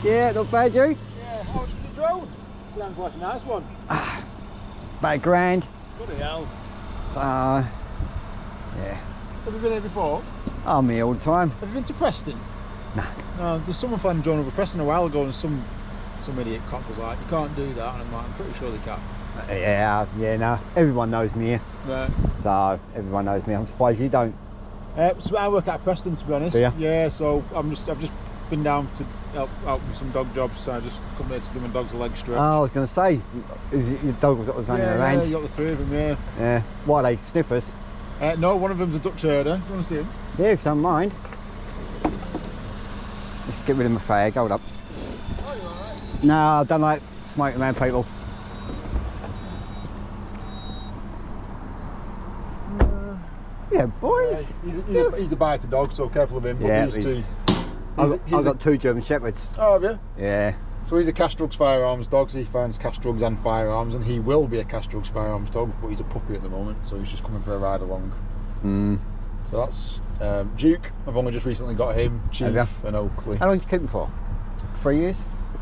Yeah, not bad, you? Yeah, how much is the drone? Sounds like a nice one. About £1,000. Bloody hell. Yeah. Have you been here before? I'm here all the time. Have you been to Preston? Nah. No, there's someone flying a drone over Preston a while ago and some idiot cock was like, you can't do that, and I'm like, I'm pretty sure they can. Yeah, no. Everyone knows me here. Right. So, everyone knows me. I'm surprised you don't. So I work at Preston, to be honest. Yeah. Yeah, so I've just been down to help out with some dog jobs, so I just come there to do my dog's leg strip. Oh, I was going to say, your dog was running around. Yeah, you got the three of them, yeah. Yeah. What are they, sniffers? No, one of them's a Dutch herder. Do you want to see him? Yeah, if you don't mind. Just get rid of my fag, hold up. Oh, you alright? No, I don't like smoking around people. Yeah, boys. He's a biter dog, so careful of him. But Yeah, these two. I've got 2 German Shepherds. Oh, have you? Yeah. So he's a cash drugs firearms dog, so he finds cash drugs and firearms, and he will be a cash drugs firearms dog, but he's a puppy at the moment, so he's just coming for a ride along. So that's Duke. I've only just recently got him, Chief and Oakley. How long did you keep him for? 3 years?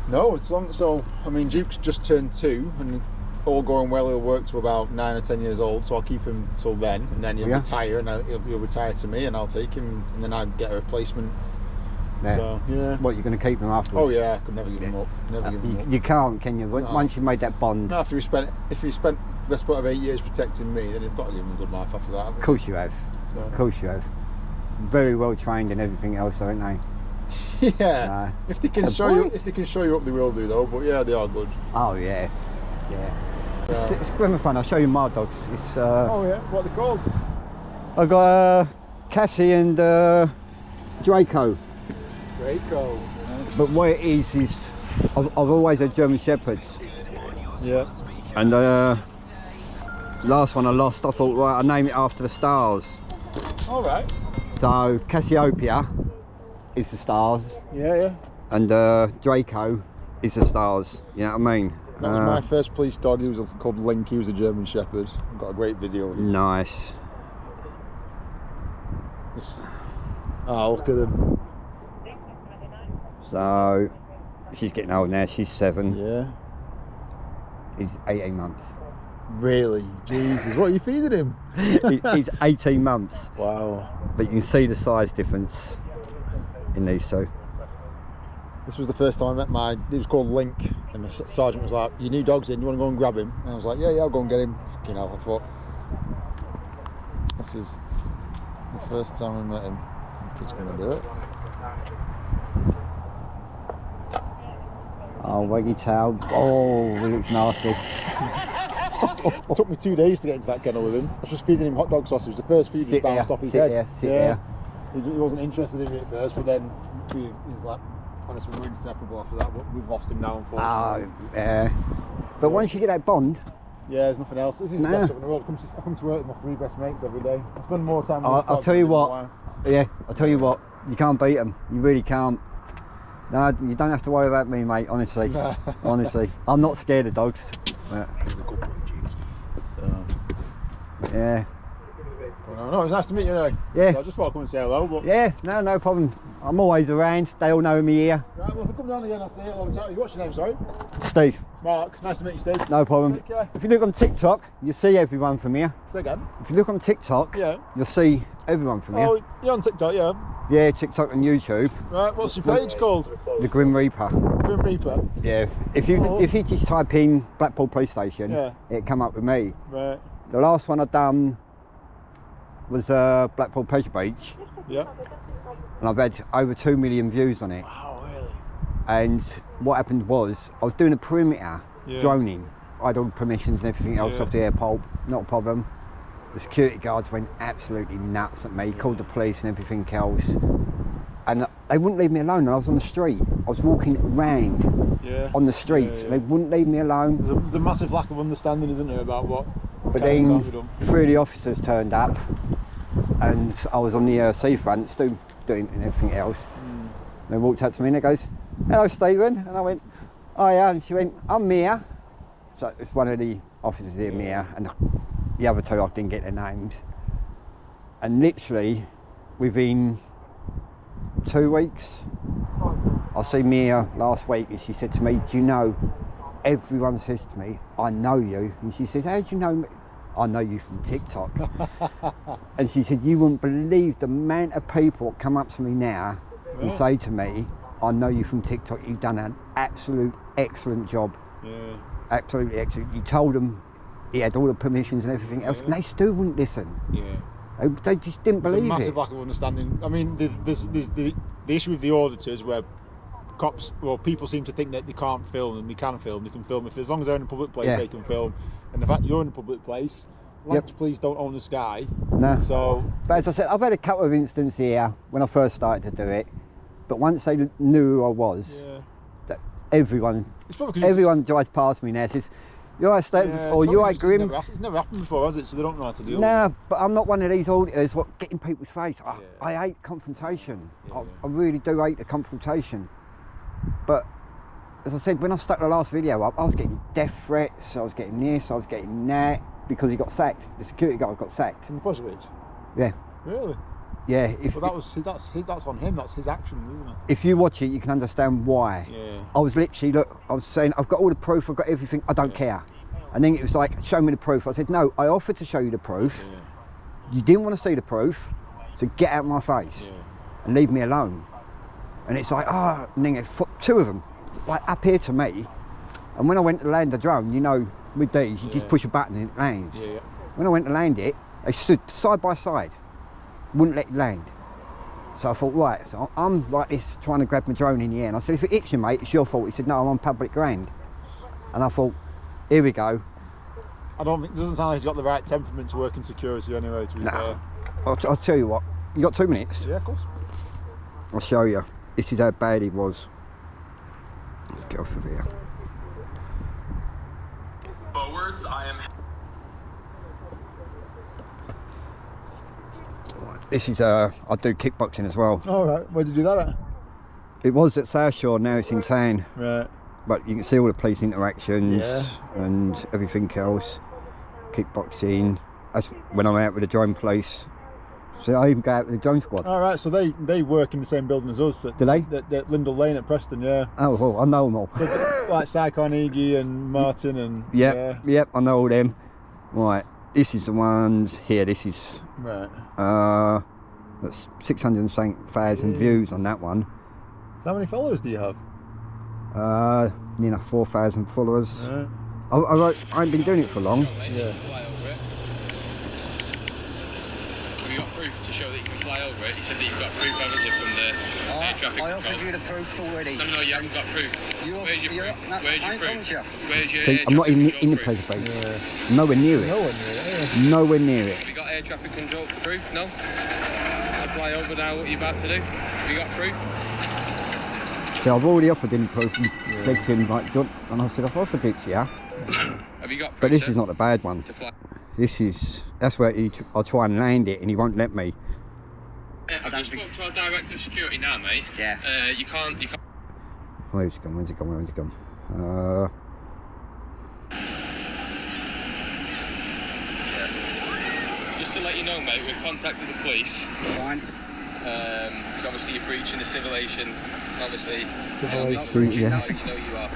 No, it's long. So I mean, Duke's just turned 2, and all going well, he'll work to about 9 or 10 years old. So I'll keep him till then, and then he'll retire, and he'll retire to me, and I'll take him, and then I'll get a replacement. Yeah. So, yeah. What, you're going to keep him afterwards? Oh yeah, I could never give him up. Never give him up. You can't, can you? Once you've made that bond. No, if he spent the best part of 8 years protecting me, then you've got to give him a good life after that. Of course you have. So. Of course you have. Very well trained and everything else, don't they? Yeah. If they can show you up, they will do though. But yeah, they are good. Oh yeah. Yeah. It's grim fun. I'll show you my dogs. It's oh yeah. What are they called? I've got Cassie and Draco. Draco. But what it is I've always had German Shepherds. Yeah. And last one I lost, I thought, right, I'll name it after the stars. All right. So Cassiopeia is the stars. Yeah. And Draco is the stars. You know what I mean? That was my first police dog. He was called Link. He was a German Shepherd. I've got a great video of him. Nice. Oh, look at him. So she's getting old now. She's 7. Yeah. He's 18 months. Really? Jesus. What are you feeding him? He's 18 months. Wow. But you can see the size difference in these two. This was the first time I met he was called Link, and the sergeant was like, your new dog's in, you want to go and grab him? And I was like, yeah, I'll go and get him. Fucking hell, I thought, this is the first time I met him. I'm just going to do it. Oh, waggy tail. Oh, he looks nasty. It took me 2 days to get into that kennel with him. I was just feeding him hot dog sausage. The first feed was bounced off his head. Sit there. He wasn't interested in it at first, but then he's like, honestly, we're inseparable after that, but we've lost him now, unfortunately. Oh, yeah. But once you get that bond... Yeah, there's nothing else. This is the best job in the world. I come to work with my 3 best mates every day. I spend more time with I'll tell you what. Yeah, I'll tell you what. You can't beat them. You really can't. No, you don't have to worry about me, mate, honestly. Honestly. I'm not scared of dogs. Yeah. He's a good boy, James. Yeah. No, it was nice to meet you anyway. Yeah. So I just thought I'd come and say hello. But... Yeah, no problem. I'm always around. They all know me here. Right, well, if I come down again, I'll say hello. What's your name, sorry? Steve. Mark. Nice to meet you, Steve. No problem. Take care. If you look on TikTok, you see everyone from here. Say again? If you look on TikTok, you'll see everyone from here. Oh, you're on TikTok, yeah? Yeah, TikTok and YouTube. Right, what's your page called? The Grim Reaper. Grim Reaper? Yeah. If you just type in Blackpool Police Station, it'll come up with me. Right. The last one I've done was Blackpool Pleasure Beach. Yeah. And I've had over 2 million views on it. Wow, really? And what happened was, I was doing a perimeter droning. I had all the permissions and everything else off the airport, not a problem. The security guards went absolutely nuts at me, called the police and everything else. And they wouldn't leave me alone. I was on the street. I was walking around on the street. They wouldn't leave me alone. There's a massive lack of understanding, isn't there, about what But then 3 of the officers turned up, and I was on the seafront still doing everything else. They walked up to me and they goes, hello Stephen, and I went, oh yeah, and she went, I'm Mia. So it's one of the officers here, Mia, and the other 2 I didn't get their names. And literally within 2 weeks I seen Mia last week and she said to me, do you know, everyone says to me, I know you. And she said, how do you know me? I know you from TikTok. And she said, you wouldn't believe the amount of people that come up to me now and say to me, I know you from TikTok, you've done an absolute excellent job. Yeah. Absolutely excellent. You told them he had all the permissions and everything else, and they still wouldn't listen. Yeah. They just didn't believe it. There's a massive lack of understanding. I mean, there's the issue with the auditors where cops, well, people seem to think that they can't film and they can film. They can film if, as long as they're in a public place, they can film. And the fact you're in a public place, lights police don't own the sky. No. So, but as I said, I've had a couple of instances here when I first started to do it. But once they knew who I was, that everyone drives past me now and says, "You're a state, or you're a grim." It's never happened before, has it? So they don't know how to deal with it. No, but I'm not one of these auditors what get in people's face. I hate confrontation. I really do hate the confrontation. But as I said, when I stuck the last video up, I was getting death threats. I was getting this. I was getting that because he got sacked. The security guard got sacked. From the Kosovic? Yeah. Really? Yeah. Well, that's on him. That's his actions, isn't it? If you watch it, you can understand why. Yeah. I was literally, I was saying, I've got all the proof, I've got everything, I don't care. And then it was like, show me the proof. I said, no, I offered to show you the proof. Yeah. You didn't want to see the proof, so get out of my face and leave me alone. And it's like, and then two of them, like up here to me. And when I went to land the drone, you know, with these, you just push a button and it lands. Yeah. When I went to land it, they stood side by side, wouldn't let it land. So I thought, right, so I'm like this, trying to grab my drone in the air. And I said, if it hits you, mate, it's your fault. He said, no, I'm on public ground. And I thought, here we go. It doesn't sound like he's got the right temperament to work in security anyway, to be fair. I'll tell you what, you got 2 minutes? Yeah, of course. I'll show you. This is how bad he was. Let's get off of here. Forwards, I am... This is, I do kickboxing as well. All right, where did you do that at? It was at South Shore, now it's in town. Right. But you can see all the police interactions and everything else. Kickboxing. That's when I'm out with the drone police. So I even go out with the drone squad. All right, so they work in the same building as us. Do they? At Lindell Lane at Preston, yeah. Oh, well, I know them all. So, like Cy Carnegie and Martin and... Yep, I know all them. Right, this is the ones here, this is... Right. That's 600,000 views on that one. So how many followers do you have? 4,000 followers. Right. I ain't been doing it for long. Yeah. Have you got proof to show that you can fly over it? You said that you've got proof, haven't you, from the air traffic control? I offered you the proof already. No, you haven't got proof. Where's your proof? Where's your proof? Where's your See, I'm not in the place, babe. Nowhere near it. Nowhere near it. Nowhere near it. Have you got air traffic control proof? No? To fly over now, what you're about to do? Have you got proof? So I've already offered him proof and said to him, like, and I said, I've offered it to you. Have you got proof? But this is not the bad one. To fly. That's where I'll try and land it and he won't let me. I've just spoke to our director of security now, mate. Yeah. You can't... Where's it gone? Just to let you know, mate, we've contacted the police. Fine. Because obviously you're breaching the civilization. Obviously, Civilization, yeah. You know you are.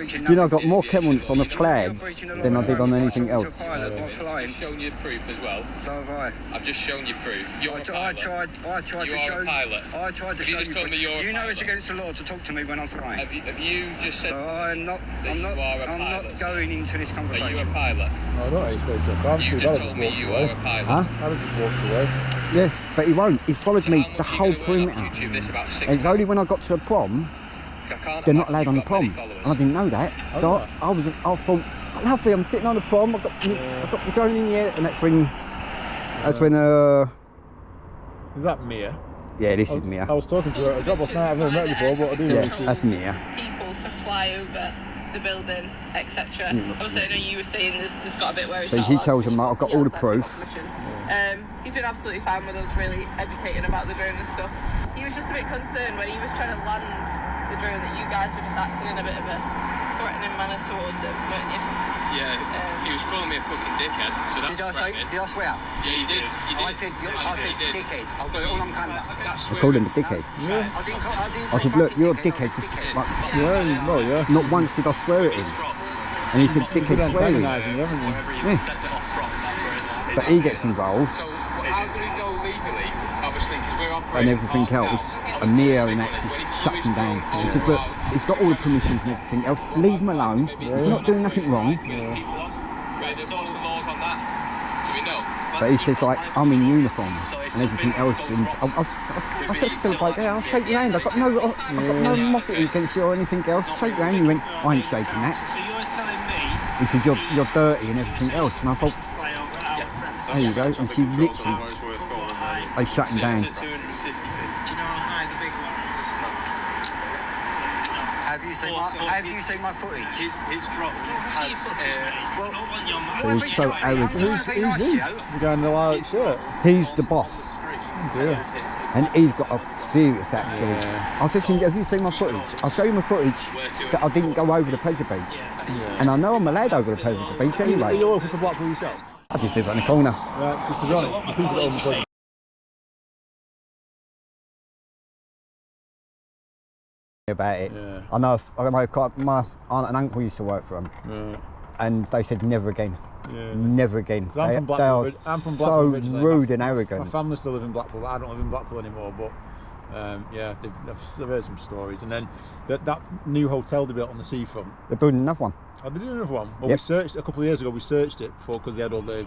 Do you know I got more comments on the flags than I did on anything else? I've just shown you proof as well. So have I. I've just shown you proof. You're a pilot. I tried You to are show a pilot. I tried to Have you show just told me you're a you know pilot? it's against the law to talk to me when I'm flying. Have you just said So I'm not going into this that conversation. you're a pilot? I don't know how you stayed so calm. You just told me you are a pilot. Huh? I'd have just walked away. Yeah, but he won't. He followed me How much the are you whole gonna earn off perimeter. YouTube? This about 6 And it's only when I got to the prom, 'Cause I can't they're not imagine allowed on the you've got many prom. followers. I didn't know that. Oh, So yeah. I thought, lovely, I'm sitting on the prom, I've got the drone in the air, and that's when, Is that Mia? yeah, this is Mia. I was talking to her at a job last night. I've never met her before, but I do know Yeah, who she is. that's Mia. People to fly over the building, etc. Obviously, I know you were saying there's got a bit where it's So not he allowed tells to him, leave, I've got he all the has to have proof. permission. He's been absolutely fine with us, really educating about the drone and stuff. He was just a bit concerned when he was trying to land the drone that you guys were just acting in a bit of a threatening manner towards him, weren't you? Yeah, he was calling me a fucking dickhead. So that's Did I swear? Yeah, you did. You did. I said dickhead. I've got it all on camera. I called him a dickhead. Yeah. I said, look, you're a dickhead. Like, Yeah, well, yeah. not once did I swear at him. And he said, You've dickhead been swearing. antagonising, haven't you? Yeah. But he gets involved. So how could it go legally? Obviously, because we're operating. And everything else, and Neo and that just shuts him down. He says, look, he's got all the permissions and everything else, leave him alone, he's not doing nothing wrong. What's the laws on that? Do we know? But he says, like, I'm in uniform and everything else, and I said to the bloke, yeah, I'll shake your hand, I've got no animosity against you or anything else, shake your hand. He went, I ain't shaking that. So you're telling me... He said, you're dirty and everything else, and I thought, there you go, and she literally, they shut him down. Do you know how high the big one is? Have you seen my footage? His drop See your footage, mate. Not on your So mind. he's so arrogant. Who's he? The guy in the lilac shirt. He's the boss, Oh dear. and he's got a serious attitude. I said to him, have you seen my footage? I'll show you my footage that I didn't go over the pleasure beach. And I know I'm allowed over the pleasure beach Are anyway. you local to Blackpool yourself? I just live on the corner. Right, because to be honest, the people that own the place. About it. Yeah. I know quite, my aunt and uncle used to work for them, Right. and they said never again. Yeah. Never again. 'Cause I'm from They Blackpool. are I'm from so Blackpool originally. rude and My arrogant. family still live in Blackpool. But I don't live in Blackpool anymore. But yeah, I've heard some stories. And then that new hotel they built on the seafront. They're building another one. Oh, they did another one. Well, Yep. we searched a couple of years ago. We searched it because they had all the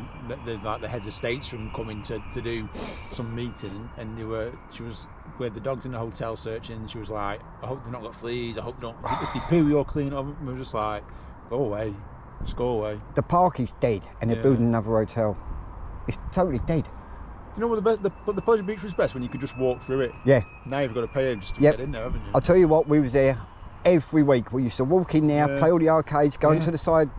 heads of states from coming to do some meeting, and we had the dogs in the hotel searching. And she was like, "I hope they've not got fleas. I hope they don't. If they poo, you're clean up." And we were just like, "Go away, just go away." The park is dead, and they're Yeah. building another hotel. It's totally dead. You know what the Pleasure Beach was best when you could just walk through it. Yeah. Now you've got to pay just to Yep. get in there, haven't you? I'll tell you what, we was there every week. We used to walk in there, Yeah. play all the arcades, go into the side,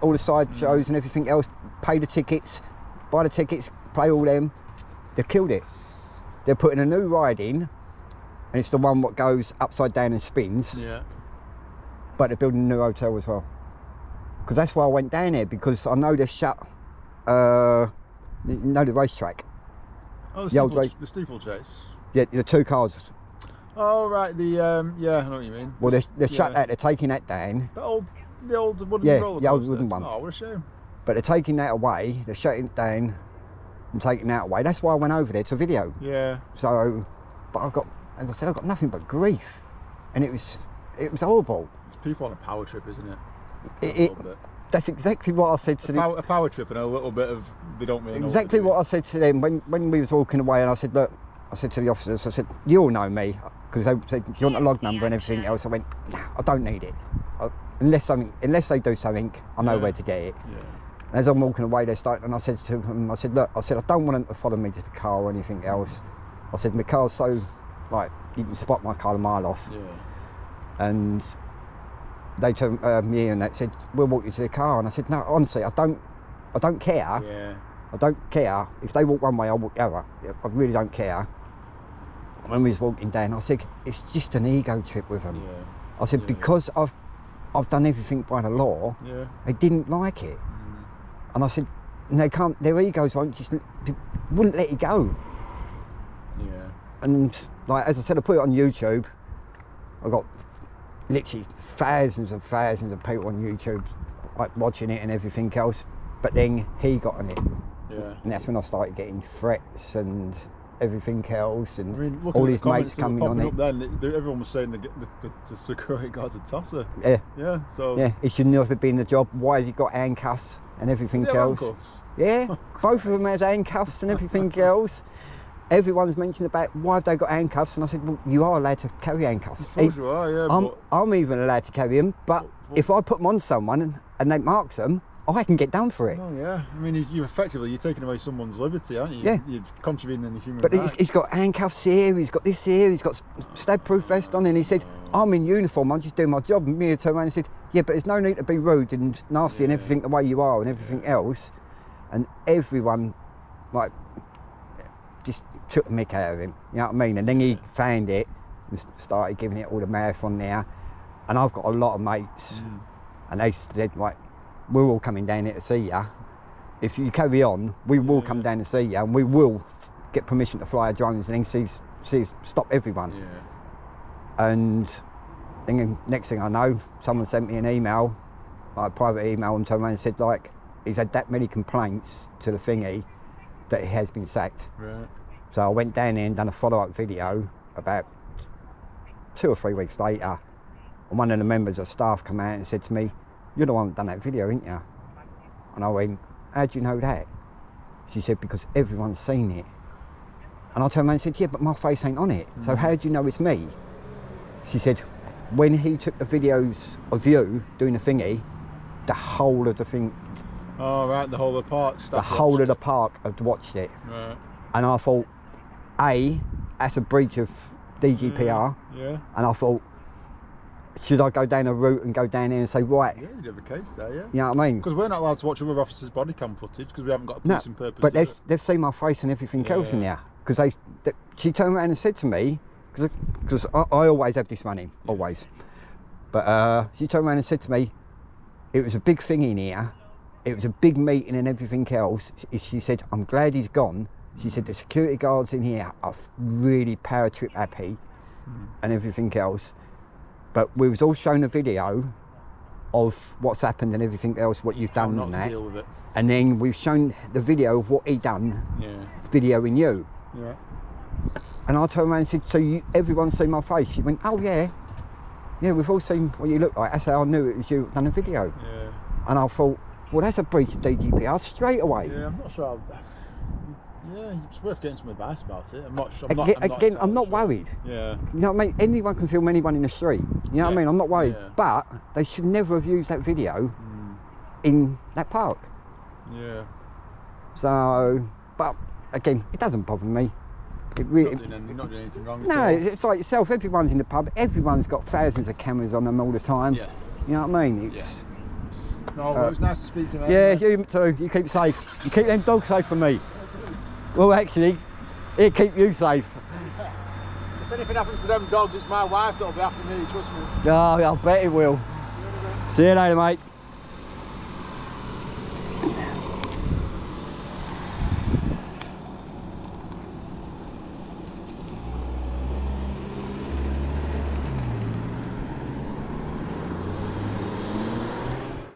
all the side shows and everything else, pay the tickets, buy the tickets, play all them. They've killed it. They're putting a new ride in, and it's the one what goes upside down and spins, Yeah. but they're building a new hotel as well. Because that's why I went down there, because I know they're shut, the racetrack. Oh, The old the steeplechase. Yeah, the two cars. Oh right, yeah, I know what you mean. Well, they're shut Yeah. that, they're taking that down. The old wooden Yeah, roller the old coaster. wooden one. Oh, what a shame. But they're taking that away, they're shutting it down and taking that away. That's why I went over there to video. Yeah. So, but as I said, I've got nothing but grief. And it was horrible. It's people on a power trip, isn't it? It- A little bit. That's exactly what I said to them. A power trip and a little bit of they don't really know. Exactly what I said to them when we was walking away, and I said, look, I said to the officers, I said, you all know me, because they said, do you want a log number and everything else? I went, no, I don't need it. Unless they do something, I know where to get it. Yeah. And as I'm walking away, they started, and I said to them, I said, look, I don't want them to follow me to the car or anything else. I said, my car's so, like, you can spot my car a mile off. Yeah. And they turned me and they said, we'll walk you to the car. And I said, no, honestly, I don't care. Yeah. I don't care. If they walk one way, I'll walk the other. I really don't care. When we was walking down, I said, it's just an ego trip with them. Yeah. I said, because I've done everything by the law, Yeah. they didn't like it. And I said, and they can't, their egos wouldn't let it go. Yeah. And like, as I said, I put it on YouTube. I got literally thousands of people on YouTube like watching it and everything else. But then he got on it. Yeah. And that's when I started getting threats and everything else, and I mean, looking all at his the comments mates that were coming on popping it. up then, everyone was saying the security guard's a tosser. Yeah, Yeah. So. yeah. He should never have been in the job. Why has he got handcuffs and everything Yeah, else? handcuffs. Yeah, both of them has handcuffs and everything else. Everyone's mentioned about why have they got handcuffs, and I said, well, you are allowed to carry handcuffs. I suppose you are, yeah. I'm even allowed to carry them, but if I put them on someone and they marks them, I can get done for it. Oh yeah, I mean, you're taking away someone's liberty, aren't you? Yeah. You're contravening the human But rights. he's got handcuffs here, he's got this here, he's got stab-proof vest on, and he said, I'm in uniform, I'm just doing my job. And me turned around and said, yeah, but there's no need to be rude and nasty and everything the way you are and everything else. And everyone, like, just took the mick out of him, you know what I mean? And then he found it and started giving it all the mouth on there. And I've got a lot of mates, and they said, like, we're all coming down here to see you. If you carry on, we will come down to see you, and we will get permission to fly our drones and then stop everyone. Yeah. And then next thing I know, someone sent me an email, like a private email, and turned around and said, like, he's had that many complaints to the thingy that he has been sacked. Right. So I went down there and done a follow-up video about 2 or 3 weeks later, and one of the members of staff came out and said to me, "You're the one that done that video, ain't you?" And I went, "How do you know that?" She said, "Because everyone's seen it." And I turned around and said, "Yeah, but my face ain't on it, so how do you know it's me?" She said, "When he took the videos of you doing the thingy, the whole of the thing, Oh, right, the whole of the park stuff. the whole of the park had watched it." Right. And I thought, A, that's a breach of DGPR. Yeah. And I thought, should I go down a route and go down there and say, right, Yeah, you'd have a case there, yeah. you know what I mean? Because we're not allowed to watch other officers' body cam footage because we haven't got a No, policing purpose. but to do it. they've seen my face and everything else in there. Because she turned around and said to me, because I always have this running, always. But she turned around and said to me, it was a big thing in here. It was a big meeting and everything else. She said, "I'm glad he's gone." She said, "The security guards in here are really power trip happy and everything else. But we was all shown a video of what's happened and everything else, what you've done How and not to that. deal with it. And then we've shown the video of what he done, Yeah. videoing you." Yeah. And I turned around and said, "So everyone's seen my face?" She went, "Oh yeah. Yeah, we've all seen what you look like." That's how I knew it was you that done the video. Yeah. And I thought, well, that's a breach of DGPR straight away. Yeah, I'm not sure. Yeah, it's worth getting some advice about it. I'm not sure. I'm I'm not sure. worried. Yeah. You know what I mean? Anyone can film anyone in the street. You know what I mean? I'm not worried. Yeah. But they should never have used that video in that park. Yeah. So, but again, it doesn't bother me. It You're really, not doing anything wrong. no, at all. it's like yourself. Everyone's in the pub. Everyone's got thousands of cameras on them all the time. Yeah. You know what I mean? It's No, well, it was nice to speak to you. mate. yeah, you too. You keep safe. You keep them dogs safe from me. Well, actually, it keep you safe. If anything happens to them dogs, it's my wife that'll be after me. Trust me. Oh, I bet it will. See you later, mate.